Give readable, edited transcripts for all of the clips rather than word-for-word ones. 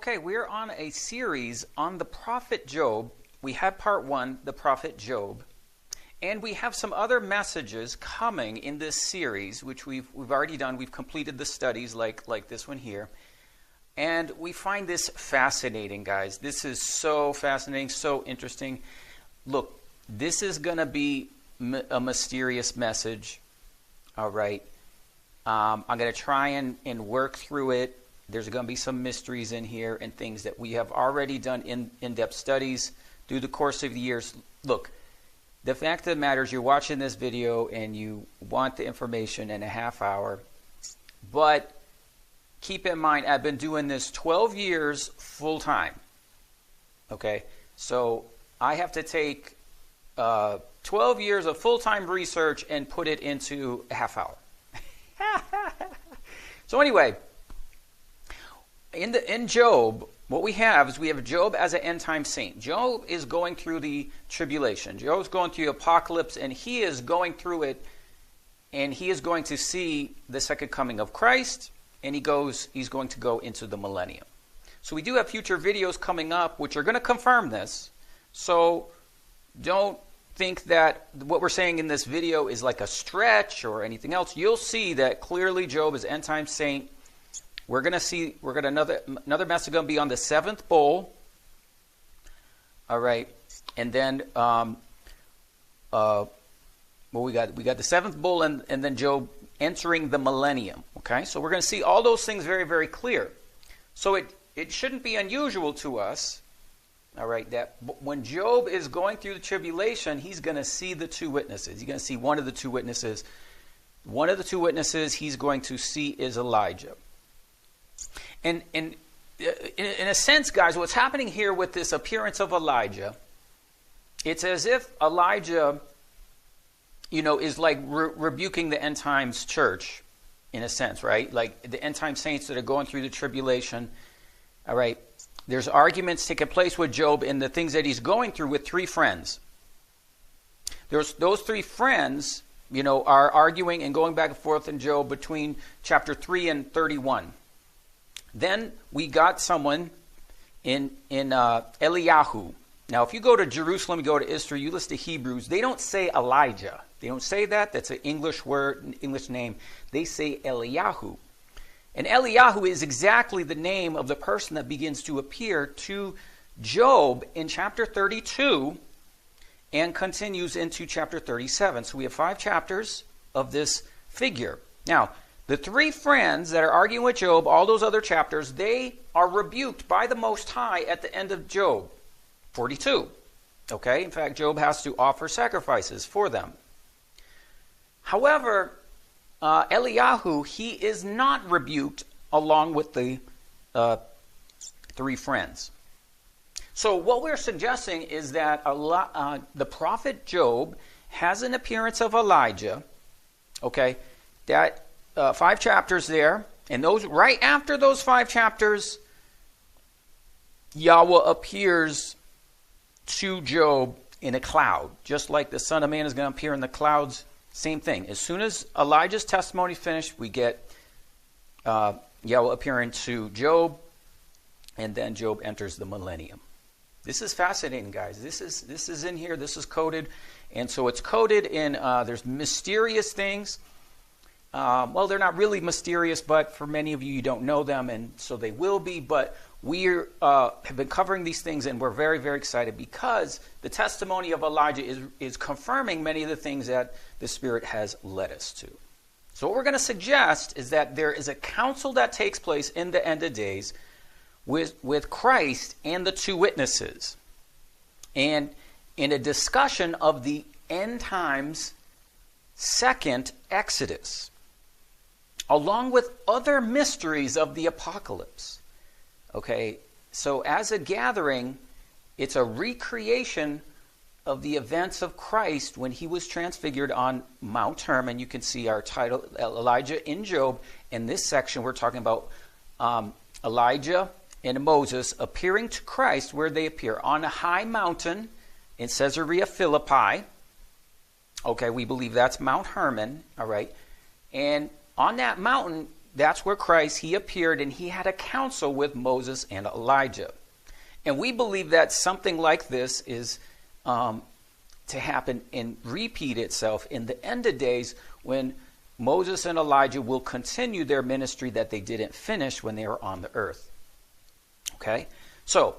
Okay, we're on a series on the prophet Job. We had part one, the prophet Job. And we have some other messages coming in this series, which we've already done. We've completed the studies like this one here. And we find this fascinating, guys. This is so fascinating, so interesting. Look, this is going to be a mysterious message. All right. I'm going to try and work through it. There's going to be some mysteries in here and things that we have already done in-depth studies through the course of the years. Look, the fact of the matter is you're watching this video and you want the information in a half hour. But keep in mind, I've been doing this 12 years full time. Okay? So I have to take 12 years of full-time research and put it into a half hour. So anyway, in Job, what we have is we have Job as an end-time saint. Job is going through the tribulation. Job's going through the apocalypse, and he is going through it, and he is going to see the second coming of Christ, and he's going to go into the millennium. So we do have future videos coming up, which are going to confirm this. So don't think that what we're saying in this video is like a stretch or anything else. You'll see that clearly Job is end-time saint. Another message going to be on the seventh bowl. All right, and then we got the seventh bowl and then Job entering the millennium. Okay, so we're going to see all those things very, very clear. So it shouldn't be unusual to us. All right, that when Job is going through the tribulation, he's going to see the two witnesses. He's going to see one of the two witnesses. One of the two witnesses he's going to see is Elijah. And in a sense, guys, what's happening here with this appearance of Elijah, it's as if Elijah, is like rebuking the end times church, in a sense, right? Like the end time saints that are going through the tribulation. All right, there's arguments taking place with Job in the things that he's going through with three friends. Those three friends, are arguing and going back and forth in Job between chapter 3 and 31. Then we got someone in Eliyahu. Now, if you go to Jerusalem, you go to Israel, you listen to Hebrews, they don't say Elijah. They don't say that. That's an English word, English name. They say Eliyahu. And Eliyahu is exactly the name of the person that begins to appear to Job in chapter 32 and continues into chapter 37. So we have 5 chapters of this figure. Now, the three friends that are arguing with Job, all those other chapters, they are rebuked by the Most High at the end of Job 42. Okay? In fact, Job has to offer sacrifices for them. However, Eliyahu, he is not rebuked along with the three friends. So what we're suggesting is that the prophet Job has an appearance of Elijah. Okay? That 5 chapters there, and those right after those 5 chapters, Yahweh appears to Job in a cloud, just like the Son of Man is going to appear in the clouds. Same thing. As soon as Elijah's testimony is finished, we get Yahweh appearing to Job, and then Job enters the millennium. This is fascinating, guys. This is in here. This is coded, and so it's coded in. There's mysterious things. Well, they're not really mysterious, but for many of you, you don't know them, and so they will be. But we have been covering these things, and we're very, very excited because the testimony of Elijah is confirming many of the things that the Spirit has led us to. So what we're going to suggest is that there is a council that takes place in the end of days with Christ and the two witnesses, and in a discussion of the end times second Exodus, along with other mysteries of the apocalypse. Okay, so as a gathering, it's a recreation of the events of Christ when he was transfigured on Mount Hermon. You can see our title, Elijah in Job. In this section, we're talking about Elijah and Moses appearing to Christ, where they appear on a high mountain in Caesarea Philippi. Okay, we believe that's Mount Hermon, all right. And on that mountain, that's where Christ, he appeared and he had a council with Moses and Elijah. And we believe that something like this is to happen and repeat itself in the end of days when Moses and Elijah will continue their ministry that they didn't finish when they were on the earth. Okay? So,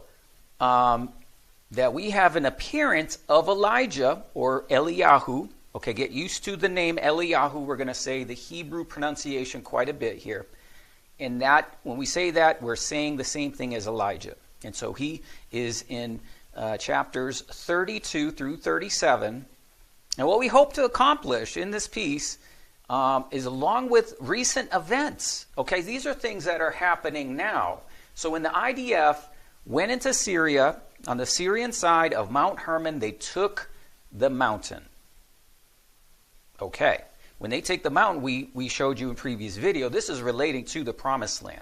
that we have an appearance of Elijah or Eliyahu. Okay, get used to the name Eliyahu. We're going to say the Hebrew pronunciation quite a bit here. And that, when we say that, we're saying the same thing as Elijah. And so he is in chapters 32 through 37. And what we hope to accomplish in this piece is, along with recent events, okay, these are things that are happening now. So when the IDF went into Syria, on the Syrian side of Mount Hermon, they took the mountain. Okay, when they take the mountain, we showed you in previous video, this is relating to the promised land.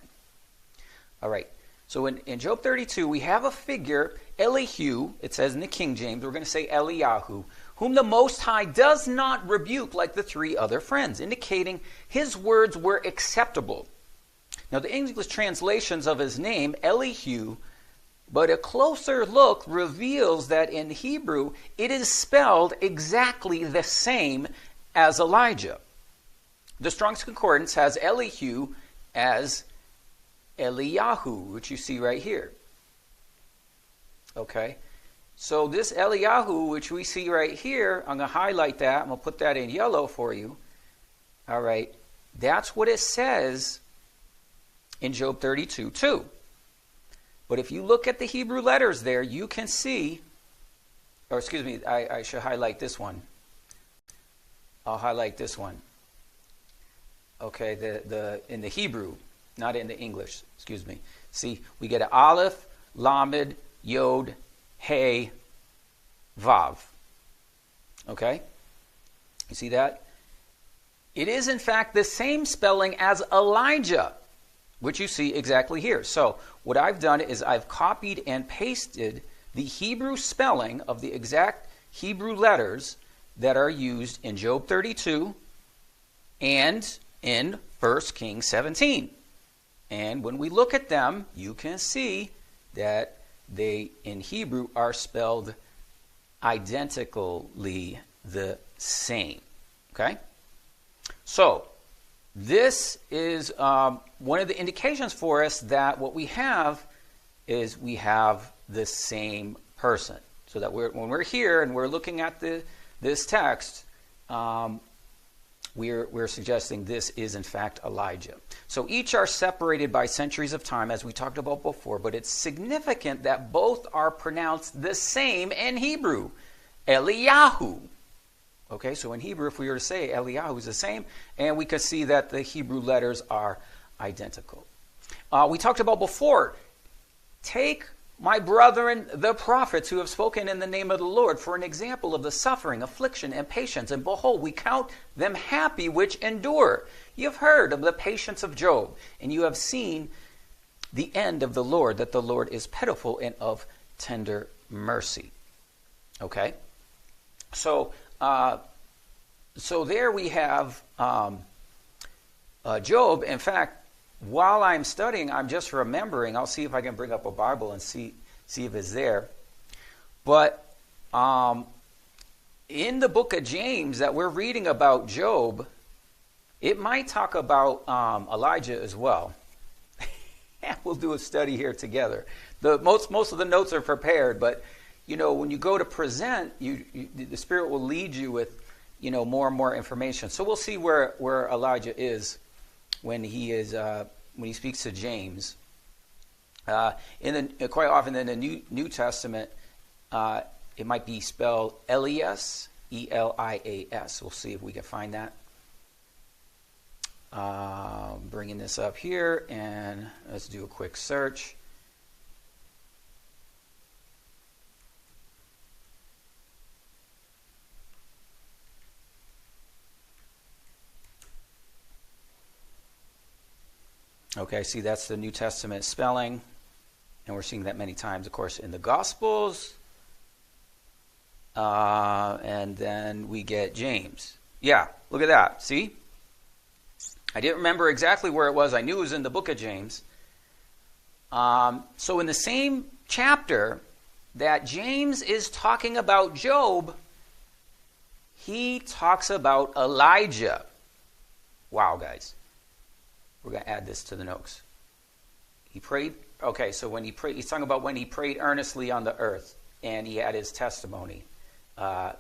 All right, so in Job 32, we have a figure, Elihu, it says in the King James, we're going to say Eliyahu, whom the Most High does not rebuke like the three other friends, indicating his words were acceptable. Now, the English translations of his name, Elihu, but a closer look reveals that in Hebrew, it is spelled exactly the same as Elijah. The Strong's Concordance has Elihu as Eliyahu, which you see right here. Okay, so this Eliyahu, which we see right here, I'm going to highlight that. I'm going to put that in yellow for you. All right, that's what it says in Job 32 too. But if you look at the Hebrew letters there, you can see, or excuse me, I should highlight this one. I'll highlight this one. Okay, the in the Hebrew, not in the English, excuse me. See, we get an Aleph, Lamed, Yod, Hey, Vav. Okay? You see that? It is in fact the same spelling as Elijah, which you see exactly here. So what I've done is I've copied and pasted the Hebrew spelling of the exact Hebrew letters that are used in Job 32 and in 1 Kings 17. And when we look at them, you can see that they, in Hebrew, are spelled identically the same. Okay? So, this is one of the indications for us that what we have is we have the same person. So that when we're here and we're looking at this text, we're suggesting this is in fact Elijah. So each are separated by centuries of time, as we talked about before, but it's significant that both are pronounced the same in Hebrew, Eliyahu. Okay, so in Hebrew, if we were to say Eliyahu is the same, and we could see that the Hebrew letters are identical. We talked about before, take my brethren, the prophets who have spoken in the name of the Lord, for an example of the suffering, affliction, and patience. And behold, we count them happy which endure. You have heard of the patience of Job, and you have seen the end of the Lord, that the Lord is pitiful and of tender mercy. Okay? So there we have Job. In fact, while I'm studying, I'm just remembering. I'll see if I can bring up a Bible and see if it's there. But in the book of James that we're reading about Job, it might talk about Elijah as well. We'll do a study here together. Most of the notes are prepared, but when you go to present, the Spirit will lead you with more and more information. So we'll see where Elijah is when he speaks to James. Quite often in the New Testament, it might be spelled Elias, Elias. We'll see if we can find that. Bringing this up here, and let's do a quick search. Okay, see, that's the New Testament spelling, and we're seeing that many times, of course, in the Gospels. And then we get James. Yeah, look at that. See? I didn't remember exactly where it was. I knew it was in the book of James. So in the same chapter that James is talking about Job, he talks about Elijah. Wow, guys. We're going to add this to the notes. He prayed. Okay, so when he prayed, he's talking about when he prayed earnestly on the earth, and he had his testimony for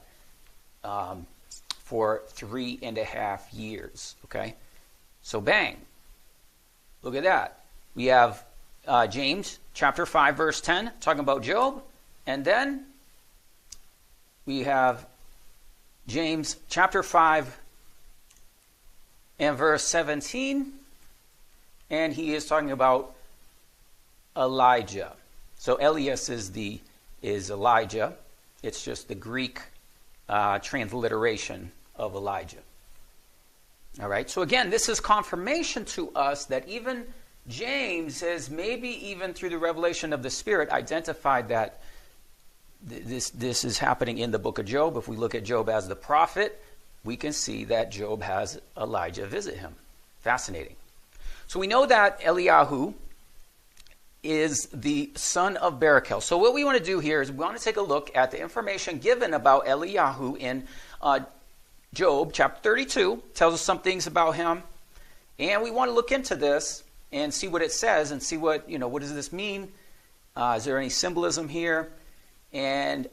3.5 years. Okay, so bang. Look at that. We have James chapter 5, verse 10, talking about Job, and then we have James chapter 5 and verse 17, and he is talking about Elijah. So Elias is Elijah. It's just the Greek transliteration of Elijah. All right. So again, this is confirmation to us that even James has, maybe even through the revelation of the Spirit, identified that this is happening in the book of Job. If we look at Job as the prophet, we can see that Job has Elijah visit him. Fascinating. So we know that Eliyahu is the son of Barachel. So what we want to do here is we want to take a look at the information given about Eliyahu in Job chapter 32. Tells us some things about him. And we want to look into this and see what it says and see what does this mean? Is there any symbolism here? And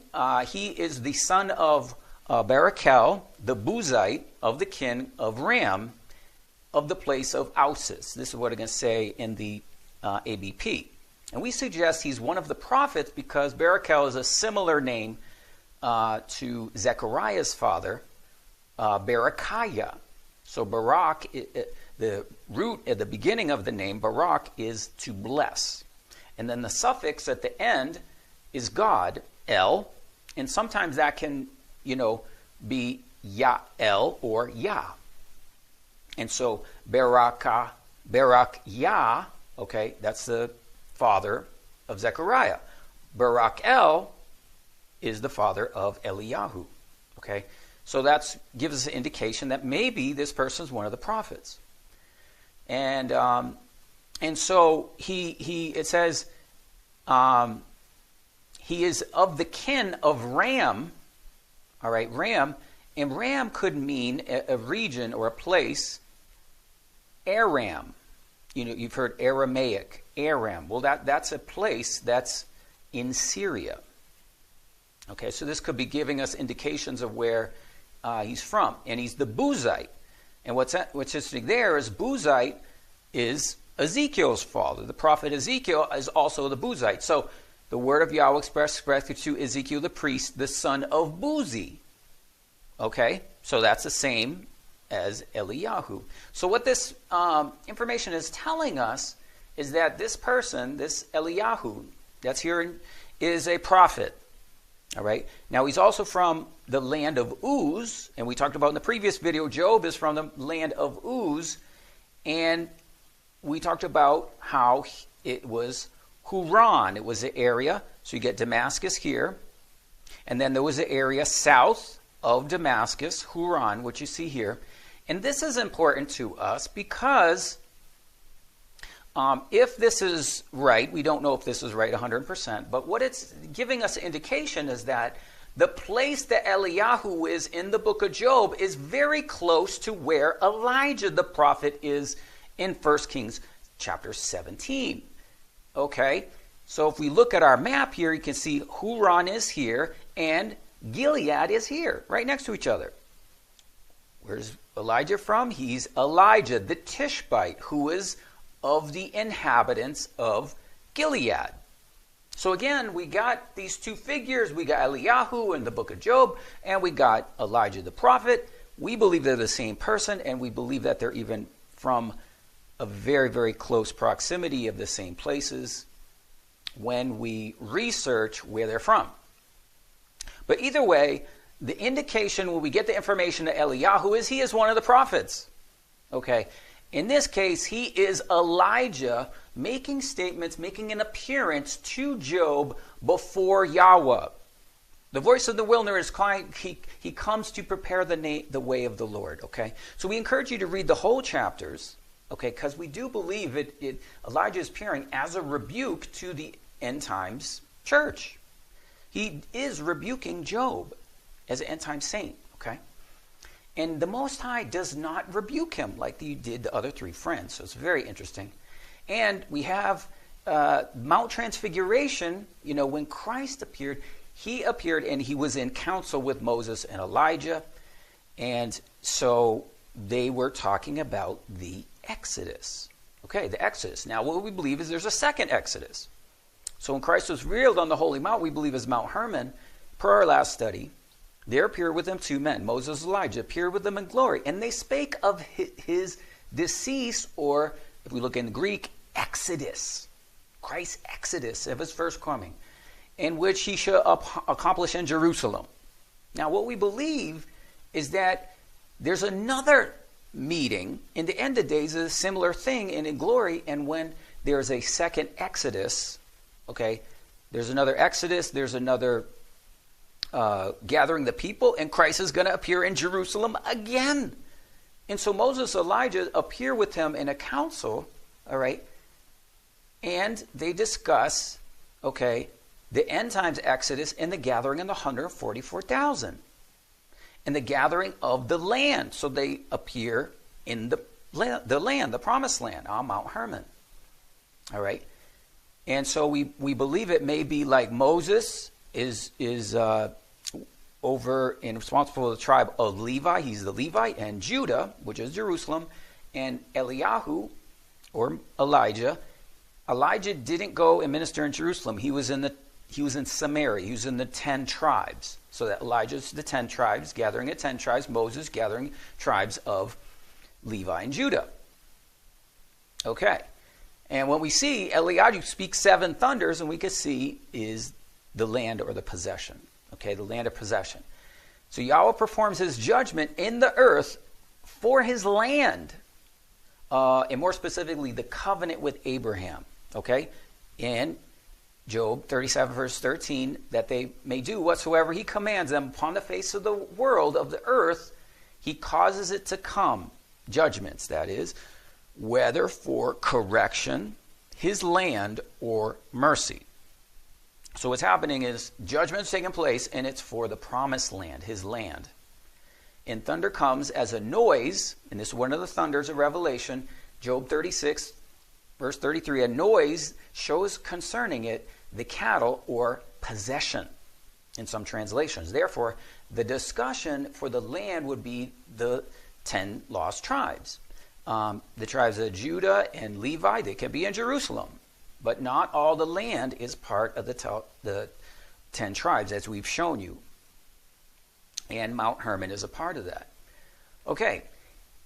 he is the son of Barachel, the Buzite of the kin of Ram, of the place of Ausis. This is what I'm going to say in the ABP. And we suggest he's one of the prophets because Barachel is a similar name to Zechariah's father, Berechiah. So Barak, the root at the beginning of the name, Barak, is to bless. And then the suffix at the end is God, El. And sometimes that can, be Ya'el or Yah. And so Barakyah, okay, that's the father of Zechariah. Barachel is the father of Eliyahu. Okay, so that gives us an indication that maybe this person is one of the prophets. And so it says he is of the kin of Ram. All right, Ram, and Ram could mean a region or a place. Aram, you've heard Aramaic, Aram. Well, that's a place that's in Syria. Okay, so this could be giving us indications of where he's from, and he's the Buzite. And what's interesting there is Buzite is Ezekiel's father. The prophet Ezekiel is also the Buzite. So the word of Yahweh expressed to Ezekiel the priest, the son of Buzi. Okay, so that's the same as Eliyahu. So what this information is telling us is that this person, this Eliyahu, that's here, is a prophet. All right. Now he's also from the land of Uz, and we talked about in the previous video, Job is from the land of Uz, and we talked about how it was Huran. It was the area, so you get Damascus here, and then there was the area south of Damascus, Huran, which you see here. And this is important to us because if this is right, we don't know if this is right 100%, but what it's giving us an indication is that the place that Eliyahu is in the book of Job is very close to where Elijah the prophet is in 1 Kings chapter 17. Okay, so if we look at our map here, you can see Huran is here and Gilead is here, right next to each other. Where's Elijah from? He's Elijah, the Tishbite, who is of the inhabitants of Gilead. So again, we got these two figures. We got Eliyahu in the book of Job, and we got Elijah the prophet. We believe they're the same person, and we believe that they're even from a very, very close proximity of the same places when we research where they're from. But either way, the indication when we get the information to Eliyahu is he is one of the prophets. Okay. In this case, he is Elijah making statements, making an appearance to Job before Yahweh. The voice of the wilderness crying, he comes to prepare the way of the Lord, okay? So we encourage you to read the whole chapters, okay, because we do believe Elijah is appearing as a rebuke to the end times church. He is rebuking Job as an end time saint, okay? And the Most High does not rebuke him like he did the other three friends, so it's very interesting. And we have Mount Transfiguration, when Christ appeared, he appeared and he was in council with Moses and Elijah. And so they were talking about the Exodus. Okay, the Exodus. Now what we believe is there's a second Exodus. So when Christ was revealed on the Holy Mount, we believe is Mount Hermon, per our last study, there appeared with him two men, Moses and Elijah, appeared with them in glory. And they spake of his decease, or if we look in the Greek, Exodus. Christ's Exodus of his first coming, in which he shall accomplish in Jerusalem. Now what we believe is that there's another meeting in the end of days, a similar thing in glory, and when there's a second Exodus, okay, there's another Exodus, there's another gathering the people, and Christ is going to appear in Jerusalem again. And so Moses and Elijah appear with him in a council, all right, and they discuss, okay, the end times Exodus and the gathering of the 144,000. And the gathering of the land. So they appear in the land, the promised land, on Mount Hermon. All right. And so we believe it may be like Moses is over and responsible for the tribe of Levi. He's the Levite, and Judah, which is Jerusalem, and Eliyahu, or Elijah. Elijah didn't go and minister in Jerusalem. He was in Samaria. He was in the 10 tribes. So that Elijah's the 10 tribes, gathering at 10 tribes. Moses gathering tribes of Levi and Judah. Okay. And when we see Eliyahu speak 7 thunders, and we can see is the land or the possession. Okay, the land of possession. So Yahweh performs his judgment in the earth for his land. And more specifically, the covenant with Abraham. Okay? And Job 37 verse 13, that they may do whatsoever he commands them upon the face of the world of the earth, he causes it to come, judgments that is, whether for correction, his land, or mercy. So what's happening is judgment's taking place, and it's for the promised land, his land. And thunder comes as a noise, and this is one of the thunders of Revelation, Job 36 verse 33, a noise shows concerning it the cattle or possession in some translations. Therefore, the discussion for the land would be the 10 lost tribes. The tribes of Judah and Levi, they can be in Jerusalem, but not all the land is part of the 10 tribes, as we've shown you. And Mount Hermon is a part of that. Okay,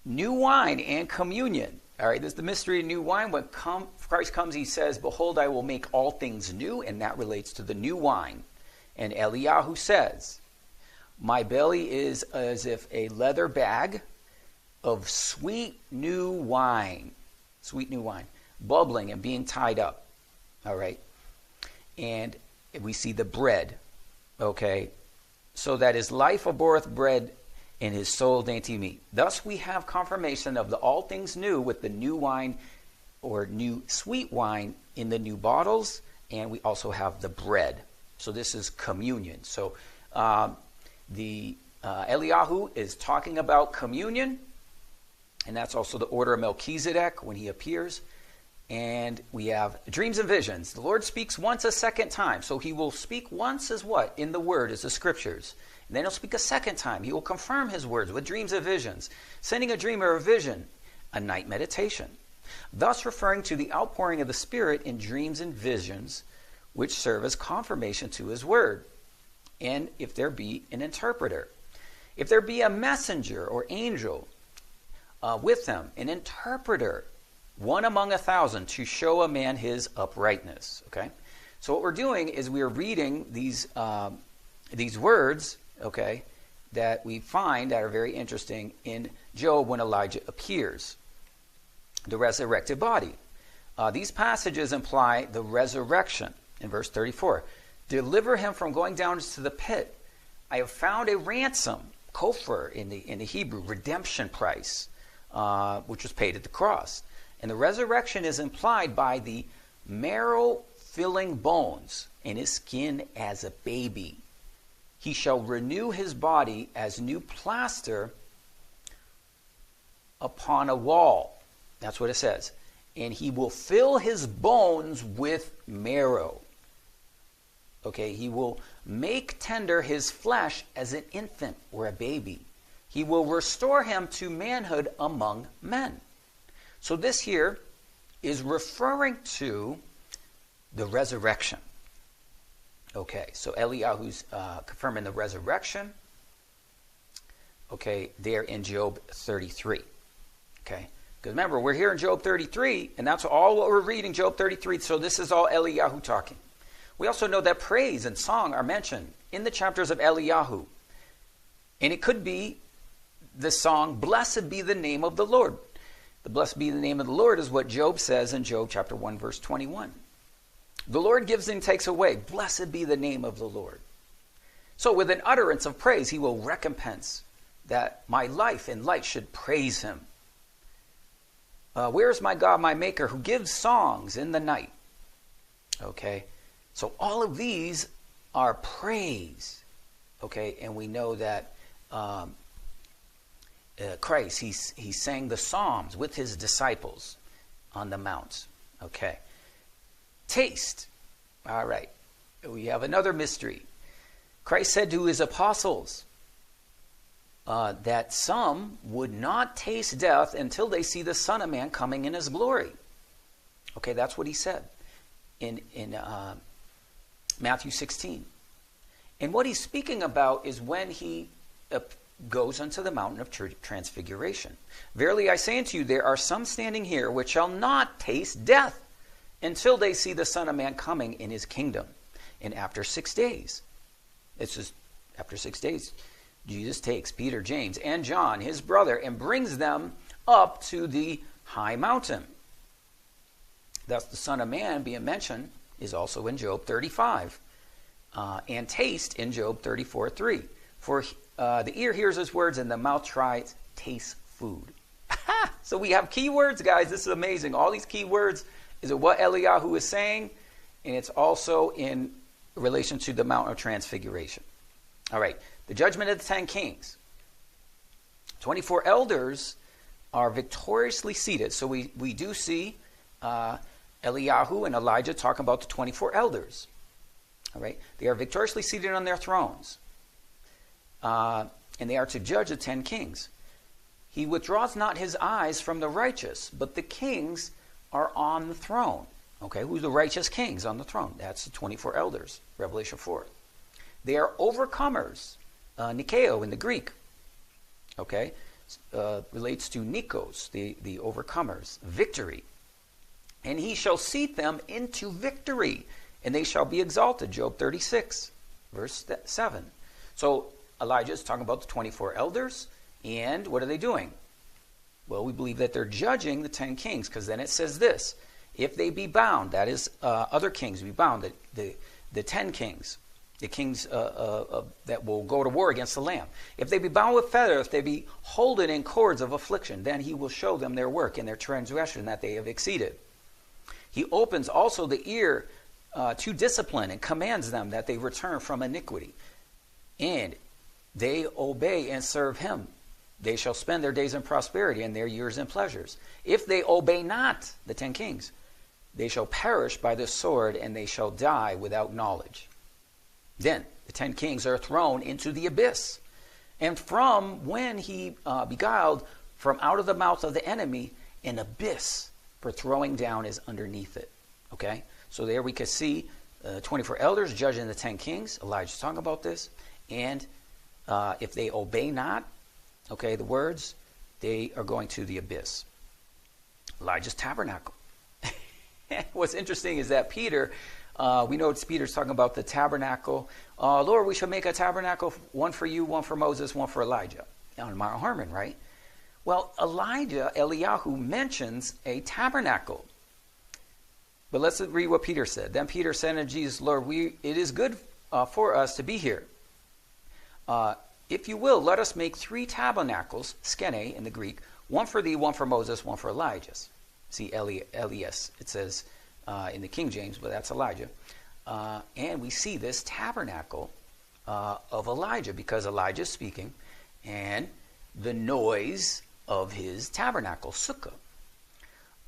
new wine and communion. All right, this is the mystery of new wine. When Christ comes, he says, behold, I will make all things new, and that relates to the new wine. And Eliyahu says, my belly is as if a leather bag of sweet new wine, bubbling and being tied up. All right, and we see the bread, okay, so that his life abhorreth bread, and his soul dainty meat. Thus we have confirmation of the all things new with the new wine or new sweet wine in the new bottles, and we also have the bread. So this is communion. So Eliyahu is talking about communion, and that's also the order of Melchizedek when he appears. And we have dreams and visions. The Lord speaks once a second time. So he will speak once as what? In the word, as the scriptures. And then he'll speak a second time. He will confirm his words with dreams and visions. Sending a dream or a vision, a night meditation. Thus referring to the outpouring of the Spirit in dreams and visions, which serve as confirmation to his word. And if there be an interpreter. If there be a messenger or angel with them, an interpreter, one among 1,000, to show a man his uprightness. Okay, so what we're doing is we are reading these words, okay, that we find that are very interesting in Job when Elijah appears, the resurrected body. These passages imply the resurrection in verse 34. deliver him from going down to the pit. I have found a ransom, kofar in the Hebrew, redemption price, which was paid at the cross. And the resurrection is implied by the marrow-filling bones and his skin as a baby. He shall renew his body as new plaster upon a wall. That's what it says. And he will fill his bones with marrow. Okay, he will make tender his flesh as an infant or a baby. He will restore him to manhood among men. So this here is referring to the resurrection. Okay, so Eliyahu's confirming the resurrection. Okay, there in Job 33. Okay, because remember, we're here in Job 33, and that's all what we're reading, Job 33. So this is all Eliyahu talking. We also know that praise and song are mentioned in the chapters of Eliyahu. And it could be the song, Blessed be the name of the Lord. The blessed be the name of the Lord is what Job says in Job chapter 1, verse 21. The Lord gives and takes away. Blessed be the name of the Lord. So with an utterance of praise, he will recompense that my life and light should praise him. Where is my God, my maker, who gives songs in the night? Okay, so all of these are praise. Okay, and we know that Christ, he sang the Psalms with his disciples on the mount. Okay. Taste. All right. We have another mystery. Christ said to his apostles that some would not taste death until they see the Son of Man coming in his glory. Okay, that's what he said in Matthew 16. And what he's speaking about is when he goes unto the mountain of transfiguration. Verily I say unto you, there are some standing here which shall not taste death until they see the Son of Man coming in his kingdom. And after 6 days, after 6 days, Jesus takes Peter, James, and John, his brother, and brings them up to the high mountain. Thus the Son of Man being mentioned is also in Job 35. And taste in Job 34:3. For the ear hears his words and the mouth tries taste food. So we have key words, guys. This is amazing. All these key words is what Eliyahu is saying, and it's also in relation to the Mount of Transfiguration. All right, the judgment of the 10 kings. 24 elders are victoriously seated. So we do see Eliyahu and Elijah talking about the 24 elders. All right, they are victoriously seated on their thrones. And they are to judge the 10 kings. He withdraws not his eyes from the righteous, but the kings are on the throne. Okay, who's the righteous kings on the throne? That's the 24 elders, Revelation 4. They are overcomers, Nikeo in the Greek. Okay, relates to Nikos, the overcomers, victory. And he shall seat them into victory, and they shall be exalted, Job 36, verse 7. So Elijah is talking about the 24 elders, and what are they doing? Well, we believe that they're judging the 10 kings, because then it says this, if they be bound, that is other kings be bound, the 10 kings, the kings that will go to war against the Lamb. If they be bound with fetters, if they be holden in cords of affliction, then he will show them their work and their transgression that they have exceeded. He opens also the ear to discipline and commands them that they return from iniquity. And they obey and serve him. They shall spend their days in prosperity and their years in pleasures. If they obey not, the 10 kings, they shall perish by the sword and they shall die without knowledge. Then the 10 kings are thrown into the abyss. And from when he beguiled from out of the mouth of the enemy, an abyss for throwing down is underneath it. Okay? So there we could see 24 elders judging the 10 kings. Elijah's talking about this. And if they obey not, okay, the words, they are going to the abyss. Elijah's tabernacle. What's interesting is that Peter, we know it's Peter's talking about the tabernacle. Lord, we shall make a tabernacle, one for you, one for Moses, one for Elijah. On Mount Hermon, right? Well, Eliyahu mentions a tabernacle. But let's read what Peter said. Then Peter said unto Jesus, Lord, it is good for us to be here. If you will, let us make 3 tabernacles, skene in the Greek, one for thee, one for Moses, one for Elijah. See, Elias, it says in the King James, but that's Elijah. And we see this tabernacle of Elijah, because Elijah is speaking, and the noise of his tabernacle, sukkah.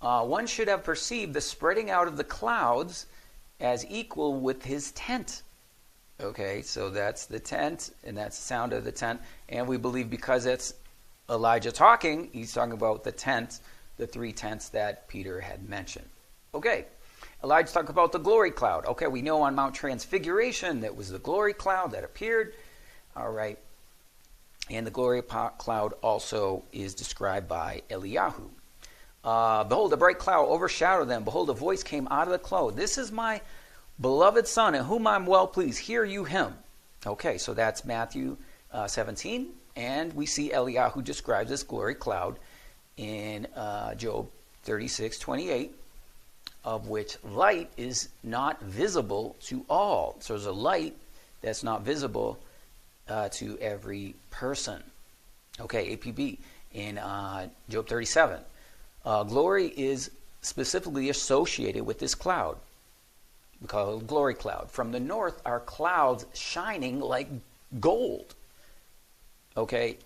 One should have perceived the spreading out of the clouds as equal with his tent. Okay, so that's the tent, and that's the sound of the tent. And we believe because it's Elijah talking, he's talking about the tent, the 3 tents that Peter had mentioned. Okay, Elijah talked about the glory cloud. Okay, we know on Mount Transfiguration that was the glory cloud that appeared. All right, and the glory cloud also is described by Eliyahu. Behold, a bright cloud overshadowed them. Behold, a voice came out of the cloud. This is my beloved Son, in whom I'm well pleased. Hear you him. Okay, so that's Matthew 17. And we see Eliyahu describes this glory cloud in Job 36:28, of which light is not visible to all. So there's a light that's not visible to every person. Okay, APB in Job 37. Glory is specifically associated with this cloud. We call it a glory cloud. From the north are clouds shining like gold. Okay,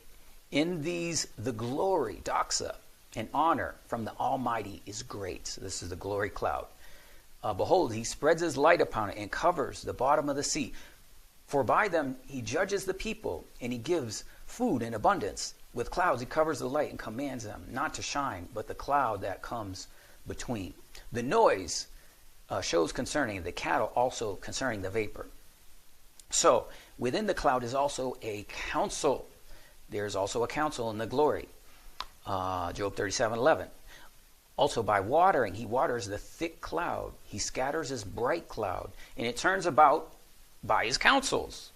in these the glory, doxa, and honor from the Almighty is great. So this is the glory cloud. Behold, he spreads his light upon it and covers the bottom of the sea. For by them he judges the people, and he gives food in abundance. With clouds he covers the light and commands them not to shine, but the cloud that comes between. The noise shows concerning the cattle, also concerning the vapor. So within the cloud is also a council. There's also a council in the glory. Job 37:11. Also by watering, he waters the thick cloud. He scatters his bright cloud, and it turns about by his counsels,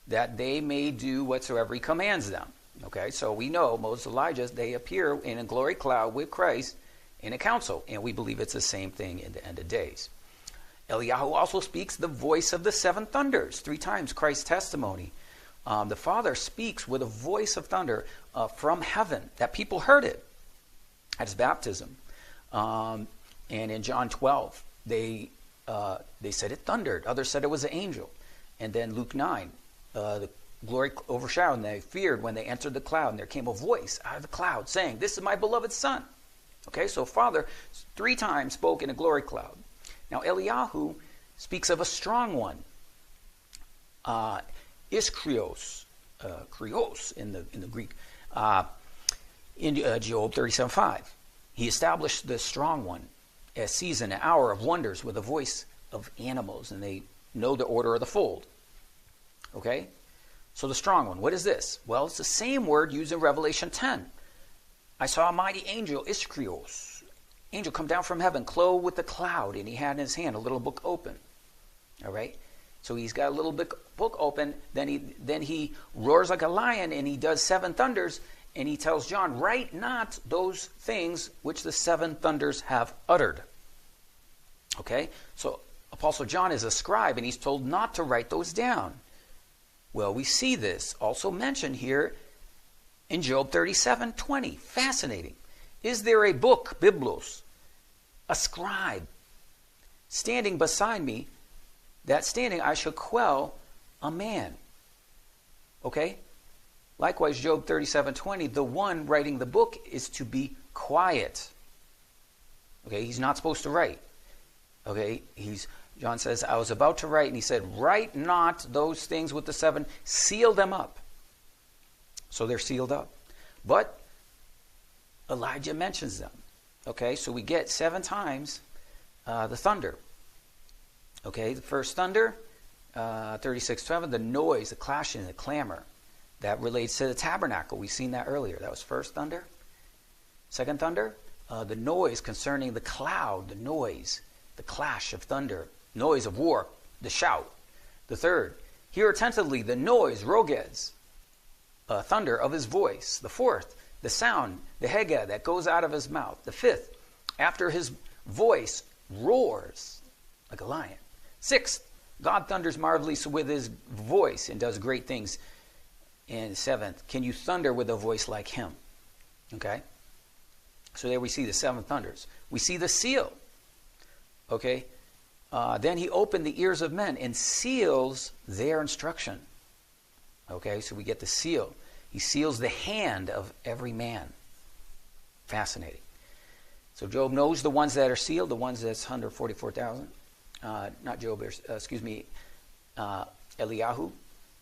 that they may do whatsoever he commands them. Okay, so we know Moses, Elijah, they appear in a glory cloud with Christ in a council, and we believe it's the same thing in the end of days. Eliyahu also speaks the voice of the 7 thunders, 3 times Christ's testimony. The Father speaks with a voice of thunder from heaven, that people heard it at his baptism. And in John 12, they said it thundered. Others said it was an angel. And then Luke 9, the glory overshadowed, and they feared when they entered the cloud, and there came a voice out of the cloud saying, "This is my beloved Son." Okay, so Father 3 times spoke in a glory cloud. Now Eliyahu speaks of a strong one, iskrios, krios in the Greek, in Job 37:5. He established the strong one, a season, an hour of wonders with a voice of animals, and they know the order of the fold. Okay, so the strong one, what is this? Well, it's the same word used in Revelation 10. I saw a mighty angel, iskrios, angel come down from heaven, clothed with a cloud, and he had in his hand a little book open. All right, so he's got a little book open. Then he roars like a lion, and he does 7 thunders, and he tells John, write not those things which the 7 thunders have uttered. Okay, so Apostle John is a scribe, and he's told not to write those down. Well, we see this also mentioned here in Job 37:20. Fascinating. Is there a book, biblos, a scribe, standing beside me, that standing I shall quell a man? Okay? Likewise, Job 37:20, the one writing the book is to be quiet. Okay, he's not supposed to write. Okay, John says, I was about to write, and he said, write not those things with the 7, seal them up. So they're sealed up. But Elijah mentions them. Okay, so we get 7 times the thunder. Okay, the first thunder, 36:7, the noise, the clashing, the clamor. That relates to the tabernacle. We've seen that earlier. That was first thunder. Second thunder, the noise concerning the cloud, the noise, the clash of thunder, noise of war, the shout. The third, hear attentively the noise, rogez, thunder of his voice. The fourth, the sound, the hega that goes out of his mouth. The fifth, after his voice, roars like a lion. 6th, God thunders marvelously with his voice and does great things. And 7th, can you thunder with a voice like him? Okay? So there we see the 7 thunders. We see the seal. Okay? Then he opened the ears of men and seals their instruction. Okay? So we get the seal. He seals the hand of every man. Fascinating. So Job knows the ones that are sealed, the ones that's 144,000. Not Job, Eliyahu.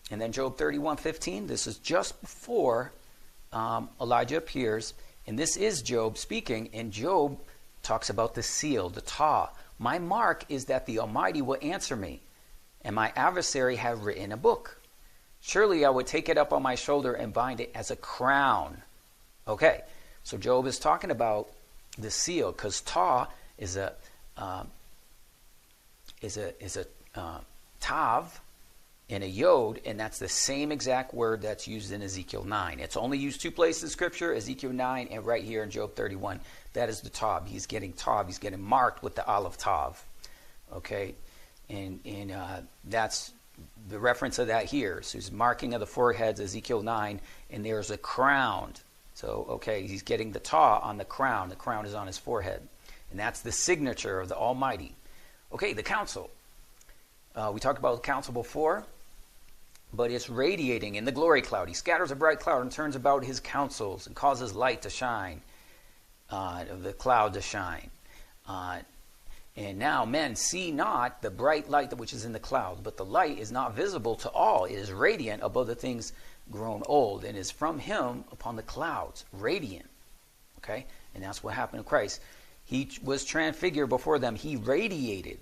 And then Job 31:15. This is just before Elijah appears. And this is Job speaking. And Job talks about the seal, the taw. My mark is that the Almighty will answer me, and my adversary have written a book. Surely I would take it up on my shoulder and bind it as a crown. Okay, so Job is talking about the seal, because taw is a tav and a yod, and that's the same exact word that's used in Ezekiel 9. It's only used 2 places in Scripture, Ezekiel 9 and right here in Job 31. That is the tav. He's getting marked with the olive tav. Okay, and that's the reference of that here. So he's marking of the foreheads, Ezekiel 9, and there's a crown. So, okay, he's getting the taw on the crown. The crown is on his forehead. And that's the signature of the Almighty. Okay, the council. We talked about the council before, but it's radiating in the glory cloud. He scatters a bright cloud and turns about his counsels and causes light to shine, the cloud to shine. And now men see not the bright light which is in the cloud, but the light is not visible to all. It is radiant above the things grown old, and is from him upon the clouds, radiant. Okay? And that's what happened to Christ. He was transfigured before them. He radiated.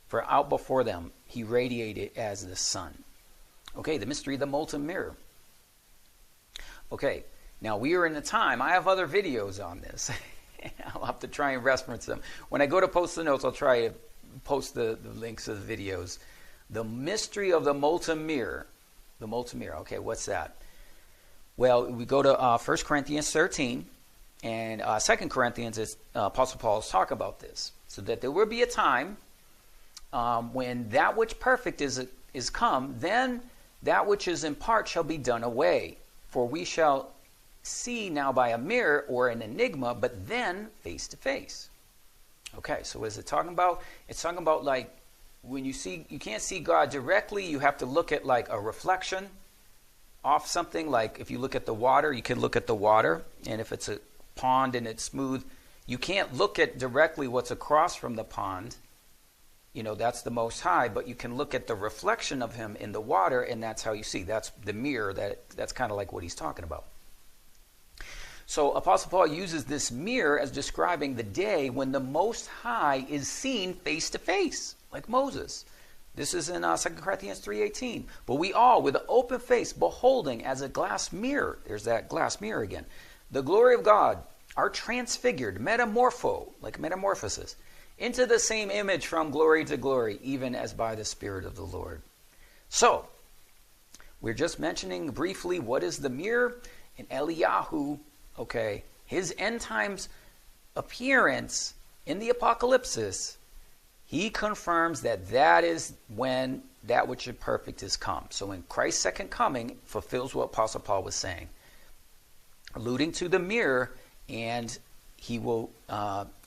For out before them, he radiated as the sun. Okay, the mystery of the molten mirror. Okay, now we are in the time. I have other videos on this. I'll have to try and reference them. When I go to post the notes, I'll try to post the links of the videos. The mystery of the molten mirror. The molten mirror. Okay, what's that? Well, we go to 1 Corinthians 13, and 2 Corinthians, Apostle Paul is talking about this. So that there will be a time when that which perfect is come, then that which is in part shall be done away. For we shall see now by a mirror or an enigma, but then face to face. Okay, so what is it talking about? It's talking about like when you can't see God directly, you have to look at like a reflection off something. Like if you look at the water, you can look at the water, and if it's a pond and it's smooth, you can't look at directly what's across from the pond. You know, that's the Most High, but you can look at the reflection of him in the water, and that's how you see. That's the mirror. That's kind of like what he's talking about. So Apostle Paul uses this mirror as describing the day when the Most High is seen face to face, like Moses. This is in 2 Corinthians 3:18. But we all, with an open face, beholding as a glass mirror, there's that glass mirror again, the glory of God, are transfigured, like metamorphosis, into the same image from glory to glory, even as by the Spirit of the Lord. So, we're just mentioning briefly what is the mirror, and Eliyahu, okay, his end times appearance in the apocalypse, he confirms that is when that which is perfect is come. So when Christ's second coming fulfills what Apostle Paul was saying, alluding to the mirror, and he will,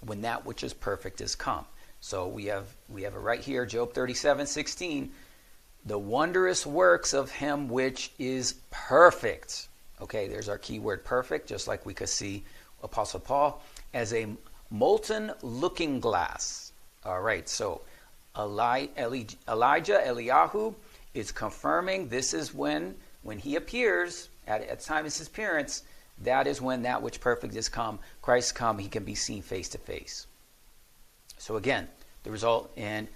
when that which is perfect is come. So we have it right here, Job 37:16, the wondrous works of him which is perfect. Okay, there's our key word, perfect, just like we could see Apostle Paul as a molten looking glass. All right, so Eliyahu is confirming this is when he appears, at the time of his appearance, that is when that which perfect is come. Christ come, he can be seen face to face. So again, the result in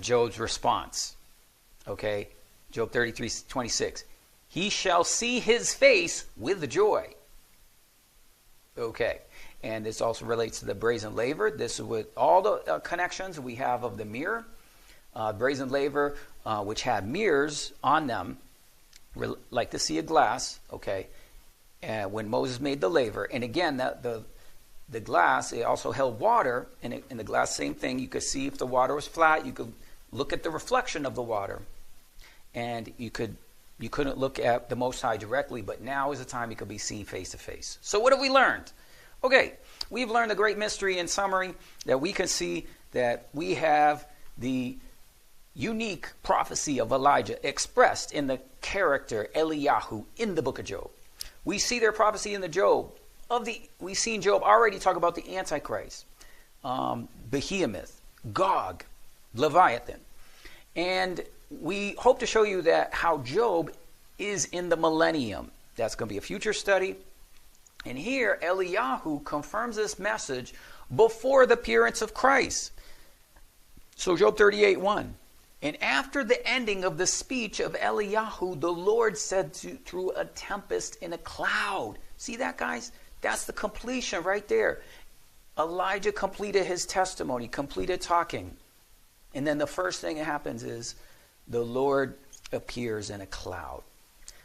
Job's response. Okay, Job 33:26. He shall see his face with joy. Okay, and this also relates to the brazen laver. This is with all the connections we have of the mirror. Brazen laver, which had mirrors on them, like the sea of glass, okay, when Moses made the laver. And again, the glass, it also held water. And in the glass, same thing. You could see if the water was flat. You could look at the reflection of the water. And you couldn't look at the Most High directly, but now is the time you could be seen face to face. So what have we learned? Okay, we've learned the great mystery in summary, that we can see that we have the unique prophecy of Elijah expressed in the character Eliyahu in the book of Job. We see their prophecy in the Job. We've seen Job already talk about the Antichrist, Behemoth, Gog, Leviathan. And we hope to show you that how Job is in the millennium. That's going to be a future study. And here, Eliyahu confirms this message before the appearance of Christ. So Job 38:1. And after the ending of the speech of Eliyahu, the Lord said through a tempest in a cloud. See that, guys? That's the completion right there. Elijah completed his testimony, completed talking. And then the first thing that happens is the Lord appears in a cloud.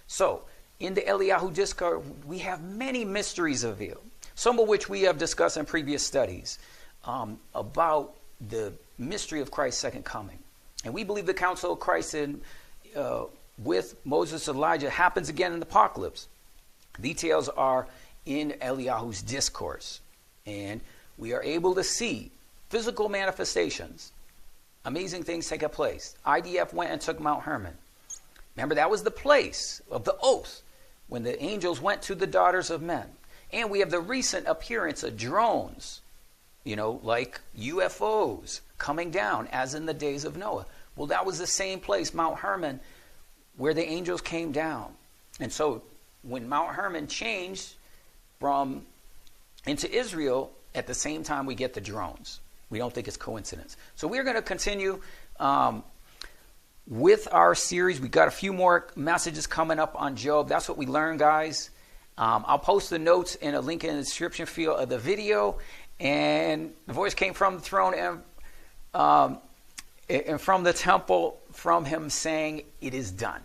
So, in the Eliyahu discourse, we have many mysteries revealed, some of which we have discussed in previous studies about the mystery of Christ's second coming. And we believe the council of Christ with Moses and Elijah happens again in the apocalypse. Details are in Eliyahu's discourse. And we are able to see physical manifestations. Amazing things take place. IDF went and took Mount Hermon. Remember, that was the place of the oath when the angels went to the daughters of men. And we have the recent appearance of drones, like UFOs coming down as in the days of Noah. Well, that was the same place, Mount Hermon, where the angels came down. And so when Mount Hermon changed into Israel, at the same time we get the drones. We don't think it's coincidence. So we're going to continue with our series. We've got a few more messages coming up on Job. That's what we learned, guys. I'll post the notes and a link in the description field of the video. And the voice came from the throne and from the temple, from him saying, "It is done."